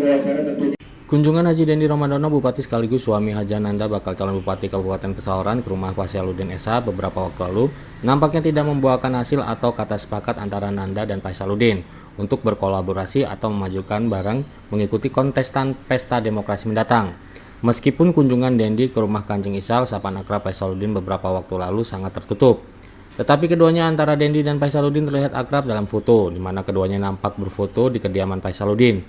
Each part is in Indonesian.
bahwasanya tentunya Kunjungan Haji Dendi Romandono, Bupati sekaligus suami Haja Nanda bakal calon Bupati Kabupaten Pesawaran ke rumah Pak Sailuddin SH beberapa waktu lalu nampaknya tidak membuahkan hasil atau kata sepakat antara Nanda dan Pak Sailuddin untuk berkolaborasi atau memajukan bareng mengikuti kontestan Pesta Demokrasi mendatang. Meskipun kunjungan Dendi ke rumah Kanjeng Isal, sapaan akrab Pak Sailuddin beberapa waktu lalu sangat tertutup. Tetapi keduanya antara Dendi dan Pak Sailuddin terlihat akrab dalam foto, di mana keduanya nampak berfoto di kediaman Pak Sailuddin.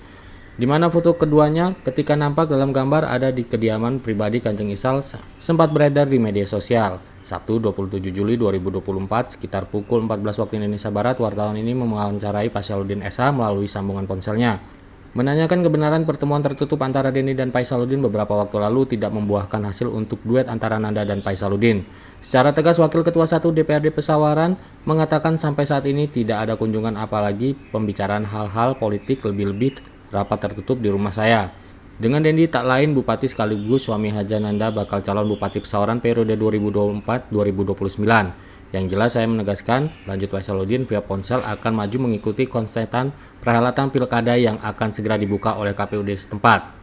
Di mana foto keduanya ketika nampak dalam gambar ada di kediaman pribadi Kanjeng Isal sempat beredar di media sosial. Sabtu 27 Juli 2024 sekitar pukul 14 waktu Indonesia Barat, wartawan ini mewawancarai Pak Sailuddin SH melalui sambungan ponselnya. Menanyakan kebenaran pertemuan tertutup antara Dendi dan Pak Sailuddin beberapa waktu lalu tidak membuahkan hasil untuk duet antara Nanda dan Pak Sailuddin. Secara tegas, Wakil Ketua 1 DPRD Pesawaran mengatakan sampai saat ini tidak ada kunjungan apalagi pembicaraan hal-hal politik, lebih-lebih rapat tertutup di rumah saya. Dengan Dendi tak lain Bupati sekaligus suami Haja Nanda bakal calon Bupati Pesawaran periode 2024-2029. Yang jelas saya menegaskan, lanjut Pak Sailuddin via ponsel akan maju mengikuti kontestan perhelatan pilkada yang akan segera dibuka oleh KPUD setempat.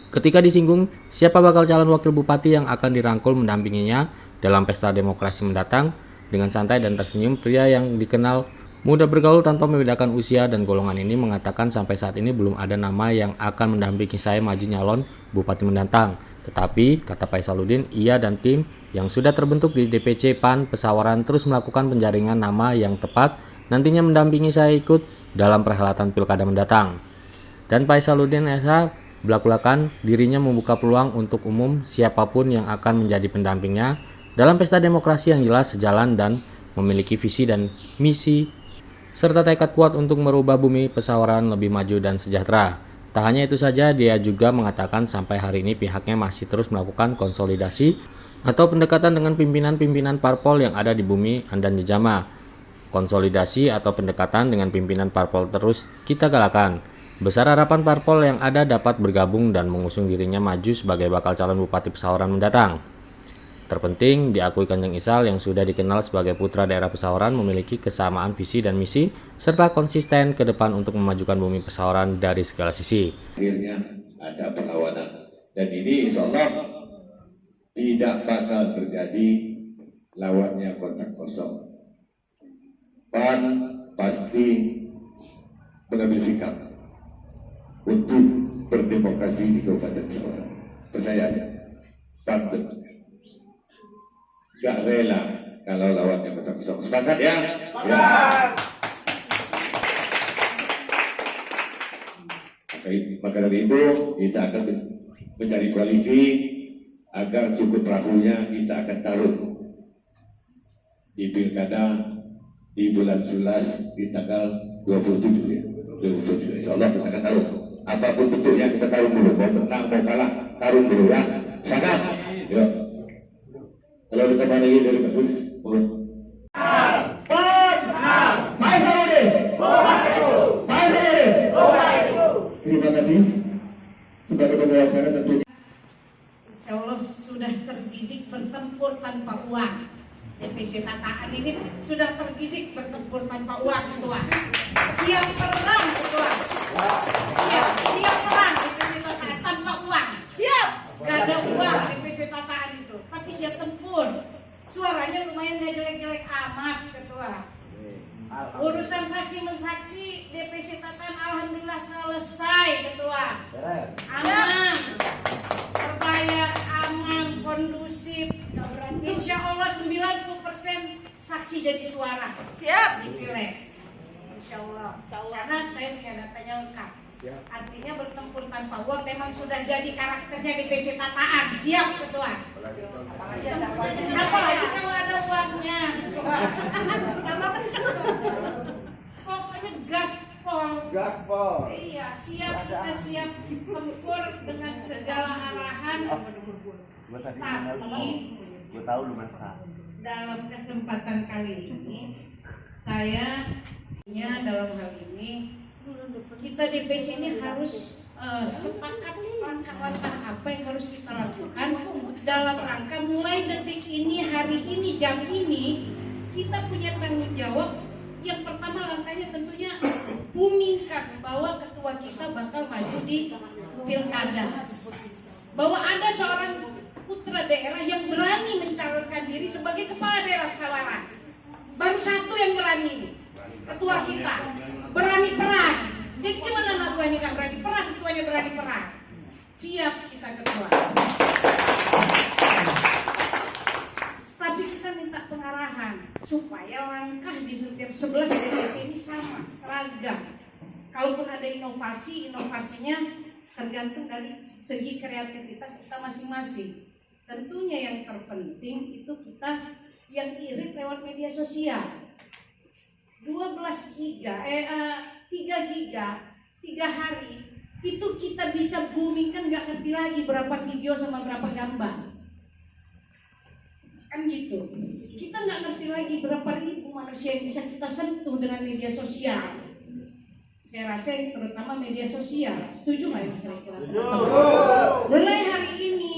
Ketika disinggung siapa bakal calon wakil bupati yang akan dirangkul mendampinginya dalam pesta demokrasi mendatang, dengan santai dan tersenyum pria yang dikenal mudah bergaul tanpa membedakan usia dan golongan ini mengatakan sampai saat ini belum ada nama yang akan mendampingi saya maju nyalon bupati mendatang. Tetapi, kata Pak Sailuddin, ia dan tim yang sudah terbentuk di DPC PAN Pesawaran terus melakukan penjaringan nama yang tepat nantinya mendampingi saya ikut dalam perhelatan pilkada mendatang. Dan Pak Sailuddin SH belak-belakan dirinya membuka peluang untuk umum siapapun yang akan menjadi pendampingnya dalam pesta demokrasi yang jelas sejalan dan memiliki visi dan misi serta tekad kuat untuk merubah bumi Pesawaran lebih maju dan sejahtera. Tak hanya itu saja, dia juga mengatakan sampai hari ini pihaknya masih terus melakukan konsolidasi atau pendekatan dengan pimpinan-pimpinan parpol yang ada di bumi Andan Jejama. Konsolidasi atau pendekatan dengan pimpinan parpol terus kita galakan. Besar harapan parpol yang ada dapat bergabung dan mengusung dirinya maju sebagai bakal calon Bupati Pesawaran mendatang. Terpenting, diakui Kanjeng Isal yang sudah dikenal sebagai putra daerah Pesawaran memiliki kesamaan visi dan misi serta konsisten ke depan untuk memajukan bumi Pesawaran dari segala sisi. akhirnya ada perlawanan dan ini insya Allah tidak bakal terjadi lawannya kotak kosong. PAN pasti mengambil sikap untuk berdemokrasi di Kabupaten Pesawaran. Percaya aja, PAN gak rela kalau lawannya kotak kosong. Sepakat ya? Ya. Maka dari itu kita akan mencari koalisi agar cukup perahunya kita akan taruh di pilkada di bulan 11 di tanggal 27 ya. 27 insya Allah kita akan taruh. Apapun bentuknya kita taruh dulu. Mau menang mau kalah taruh dulu ya. Sepakat? Yuk. Kalau kita lagi dari kasus, terima kasih. Sebagai penjelasan tentunya. Insya Allah sudah terdidik bertempur tanpa uang. DPC Tataan ini sudah terdidik bertempur tanpa uang, Ketua. Siap perang, Ketua. Siap perang DPC Tataan tanpa uang. Siap. Gak ada uang DPC Tataan itu, tapi siap tempur. Suaranya lumayan gak jelek-jelek amat, Ketua. Urusan saksi mensaksi DPC Tataan alhamdulillah selesai, Ketua. Aman. Terbayar, aman, kondusif. Insya Allah 90% saksi jadi suara. Siap. Dipilih. Insya Allah. Karena saya punya datanya lengkap. Artinya bertempur tanpa uang memang sudah jadi karakternya DPC Tataan. Siap, Ketua. Apalagi kalau ada uangnya. Tambah kenceng. Pokoknya gaspol. Iya, siap, kita siap tempur dengan segala arahan. Tapi gue tahu lu masak. Dalam kesempatan kali ini saya dalam hal ini kita DPC ini harus sepakat langkah-langkah apa yang harus kita lakukan dalam rangka mulai detik ini, hari ini, jam ini kita punya tanggung jawab Yang pertama langkahnya tentunya bumikan bahwa ketua kita bakal maju di pilkada. Bahwa ada seorang putra daerah yang berani mencalonkan diri sebagai kepala daerah Sawarna. Baru satu yang berani ini, ketua kita berani perang. Jadi gimana anak buah ini gak berani perang, ketuanya berani perang. Siap kita ketua. Tapi kita minta pengarahan supaya langkah di setiap 11 DPC ini sama, seragam. Kalaupun ada inovasi, inovasinya tergantung dari segi kreativitas kita masing-masing. Tentunya yang terpenting itu kita yang irit lewat media sosial. 12 giga, 3 giga, 3 hari itu kita bisa boomingkan, nggak ngerti lagi berapa video sama berapa gambar. Kan gitu. Kita nggak ngerti lagi berapa ribu manusia yang bisa kita sentuh dengan media sosial. Saya rasa yang terutama media sosial. Setuju nggak ya kira-kira? Mulai hari ini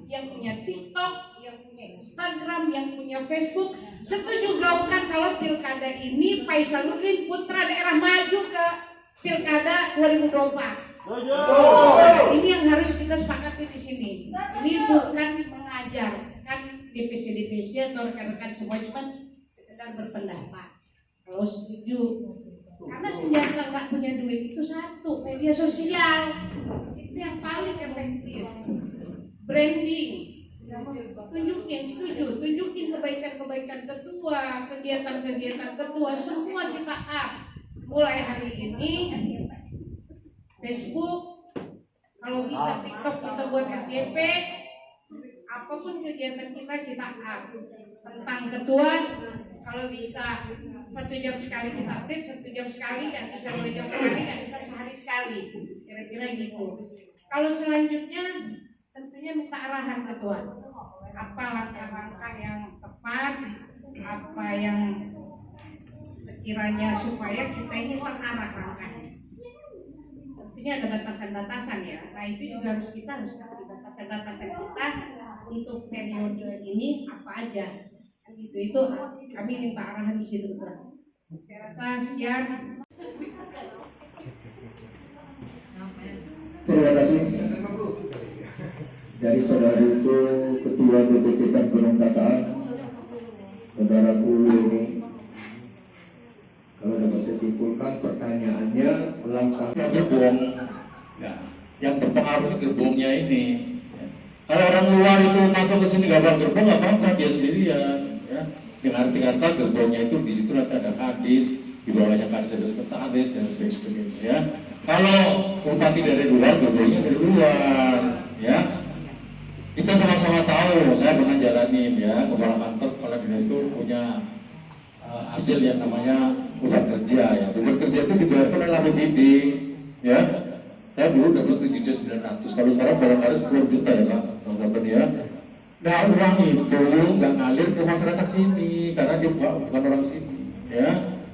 yang punya TikTok, yang punya Instagram, yang punya Facebook, setuju gaungkan kalau pilkada ini Faisaluddin putra daerah maju ke pilkada 2024. Ini yang harus kita sepakati di sini. Ini bukan mengajar, kan DPC atau rekan-rekan semua, cuma sekedar berpendapat. Kalau setuju, karena senjata nggak punya duit itu satu, media sosial itu yang paling efektif. Branding, tunjukin, setuju, tunjukin kebaikan-kebaikan ketua, kegiatan-kegiatan ketua, semua kita up. Mulai hari ini, Facebook, kalau bisa TikTok kita buat FYP, apapun kegiatan kita up. Tentang ketua, kalau bisa 1 jam sekali kita update, 1 jam sekali, nggak bisa 2 jam sekali, nggak bisa sehari sekali, kira-kira gitu. Kalau selanjutnya, tentunya minta arahan ketua. Apa langkah-langkah yang tepat, apa yang sekiranya supaya kita ini terarah langkahnya. Tentunya ada batasan-batasan ya. Nah itu juga kita harus ngerti batasan-batasan kita untuk periode ini apa aja. Itu kami minta arahan di situ ketua. Saya rasa sekian. Terima kasih dari saudaraku Ketua DPC Gunung Tataan, saudaraku ini. Kalau dapat saya simpulkan pertanyaannya, langkah Gerbong, ya, yang berpengaruh gerbongnya ini. Kalau orang luar itu masuk ke sini gak bawa gerbong, nggak apa-apa, dia sendirian. Ya. Dengan arti kata gerbongnya itu di situ ada kadis, di bawahnya kadis ada sekretaris dan sebagainya. Ya. Kalau bupati dari luar, gerbongnya dari luar. Ya. Kita sama-sama tahu, saya pernah jalanin ya, kepala kantor, kepala dinas itu punya hasil yang namanya beban kerja ya. Beban kerja itu dibayarkan oleh APBD ya. Saya dulu dapat 7.900, kalau sekarang barangkali 10 juta ya Pak, teman-teman ya. Nah uang itu nggak ngalir ke masyarakat sini, karena dia bukan orang sini ya.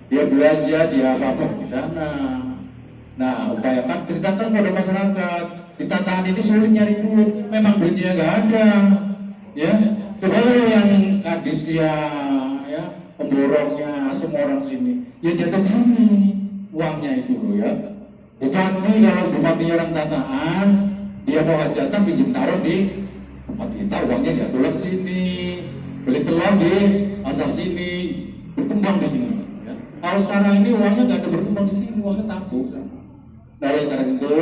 Dia belanja, dia apa-apa di sana. Nah upayakan ceritakan pada masyarakat, kita tahan ini sulit nyari duit, memang duitnya nggak ada ya. Coba yang kadis ya pemborongnya semua orang sini ya jatuh sini uangnya itu loh ya. Bupati kalau bupati orang Tataan dia mau hajatan pinjam taruh di tempat kita, uangnya jatuh ke sini, beli telur di pasar sini, berkembang di sini ya. Kalau sekarang ini uangnya nggak ada berkembang di sini, uangnya takut ya. Nah oleh karena itu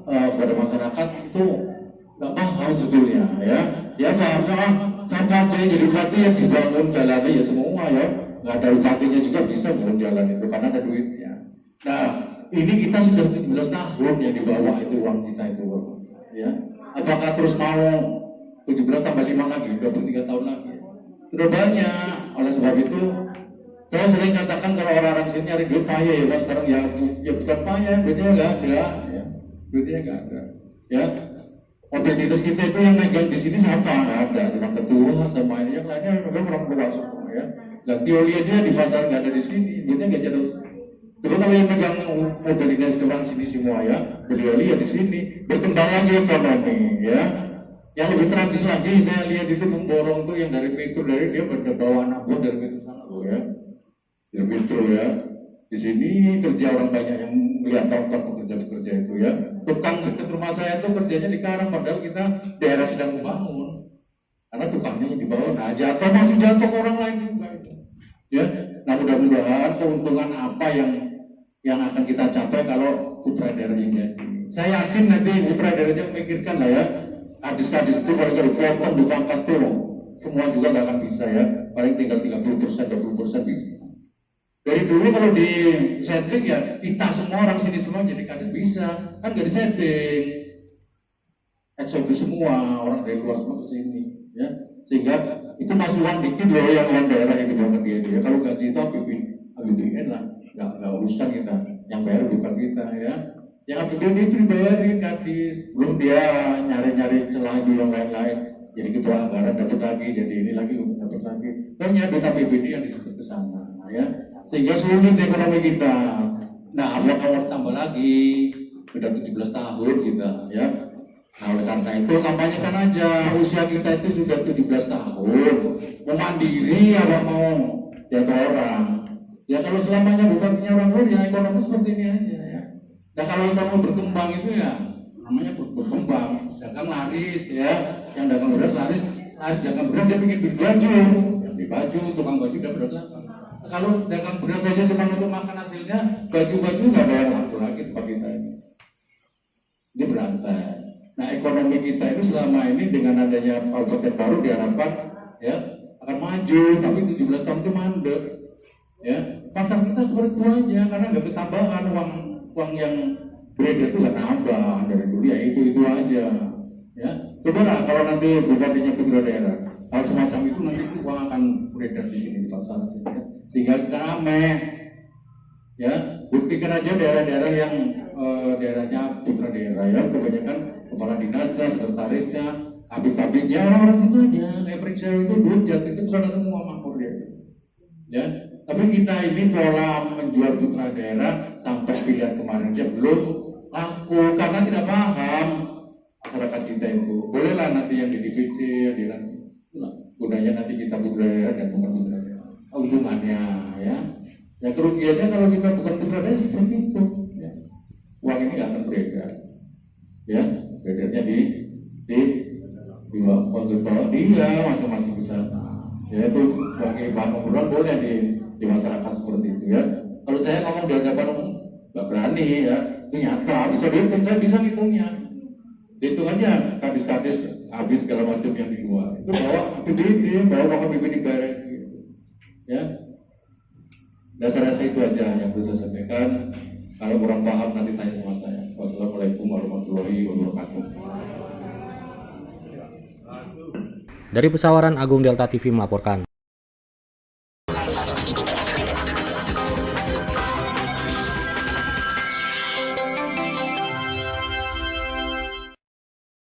pada masyarakat itu nggak paham sebetulnya ya. Ya paham sampai jadi bupati yang dibangun jalannya ya semua ya, nggak ada bupatinya juga bisa bangun jalan itu karena ada duitnya. Nah ini kita sudah 17 tahun yang di bawah itu uang kita itu ya. Apakah terus mau 17 tambah 5 lagi 23 tahun lagi? Sudah banyak. Oleh sebab itu saya sering katakan kalau orang-orang sini nyari duit payah ya Mas, sekarang ya bukan payah, duitnya nggak ada ya. Duitnya nggak ada ya. Mobil dinas kita itu yang megang di sini siapa? Nggak ada, cuma ketua sama ini, yang lainnya memang orang tua semua ya. Ganti oli aja di pasar nggak ada di sini, duitnya nggak jatuh. Coba kalau yang megang mobil dinas orang sini semua ya, beli oli ya di sini, berkembang lagi ekonomi ya. Yang lebih tragis lagi saya lihat itu pemborong tuh yang dari Petur, dari dia berbawa anak buah dari Petur sana loh ya. Ya Metro ya. Di sini kerja orang banyak yang melihat tonton pekerja-pekerja itu ya. Tukang dekat rumah saya itu kerjanya di Karang, padahal kita daerah sedang membangun. Karena tukangnya di bawah, nah jatuh masih jatuh ke orang lain juga itu. Ya, nah mudah-mudahan keuntungan apa yang akan kita capai kalau putra daerah ini jadi. Saya yakin nanti putra daerahnya memikirkan lah ya. Kadis-kadis itu kalau dipotong, dipangkas tuh, semua juga nggak akan bisa ya. Paling tinggal 30%, 20% bisa. Dari dulu kalau di setting ya kita semua orang sini semua jadi kadis bisa, kan nggak di setting. Eksodus semua orang dari luar semua ke sini, ya. Sehingga itu masih uang dikit loh yang uang daerah yang dibawa ke dia. Kalau gaji itu APBN lah, nggak urusan kita. Yang bayar bukan kita ya. Yang APBN itu dibayarin kadis, belum dia nyari-nyari celah di yang lain-lain. Jadi ketua anggaran dapat lagi, jadi ini lagi dapat lagi. Banyak duit APBN yang disebut ke sana, ya. Sehingga sulit ekonomi kita. Nah, awal tambah lagi, sudah 17 tahun kita, ya. Nah, oleh karena itu kampanyekan aja. Usia kita itu sudah 17 tahun. Mau mandiri apa mau jatuh orang. Ya kalau selamanya bukan punya orang lain, ya ekonomi seperti ini aja ya. Nah kalau ekonomi berkembang itu ya namanya berkembang. Dagang laris ya, yang dagang beras laris dagang beras dia bikin baju, yang di baju, tukang baju udah berdagang. Kalau dagang beras saja cuma untuk makan hasilnya, baju-baju nggak ada yang laku lagi tempat kita ini. Ini berantai. Nah ekonomi kita itu selama ini dengan adanya kabupaten baru diharapkan ya akan maju, tapi 17 tahun itu mandek. Ya pasar kita seperti itu aja karena nggak ketambahan uang yang beredar itu nggak nambah dari dulu ya itu aja. Ya cobalah kalau nanti bupatinya putra daerah, hal semacam itu nanti uang akan beredar di sini di pasar. Ya. Sehingga kita rame. Ya buktikan aja daerah-daerah yang daerahnya putra daerah ya kebanyakan kepala dinasnya, sekretarisnya, kabit-kabitnya orang-orang situ aja kayak periksa itu duit jatuh itu sana semua makmur dia. Ya, tapi kita ini pola menjual putra daerah sampai pilihan kemarin aja belum laku karena tidak paham masyarakat kita itu. Bolehlah nanti yang di DPC, yang di gunanya nanti kita putra daerah dan bukan putra daerah. Hubungannya ya. Ya kerugiannya kalau kita bukan putra daerah seperti itu. Ya. Uang ini nggak akan beredar. Ya, beredarnya di bawah dia masing-masing bisa. Ya itu sebagai bahan obrolan boleh di masyarakat seperti itu ya. Kalau saya ngomong di hadapan umum nggak berani ya, itu nyata bisa dihitung, saya bisa ngitungnya. Dihitung aja kadis-kadis habis segala macam yang di luar. Itu bawa APBD, bawa uang APBD dibayar gitu. Ya. Dasar-dasar itu aja yang bisa saya sampaikan. Kalau kurang paham nanti tanya sama saya. Wassalamualaikum warahmatullahi wabarakatuh. Dari Pesawaran, Agung Delta TV melaporkan.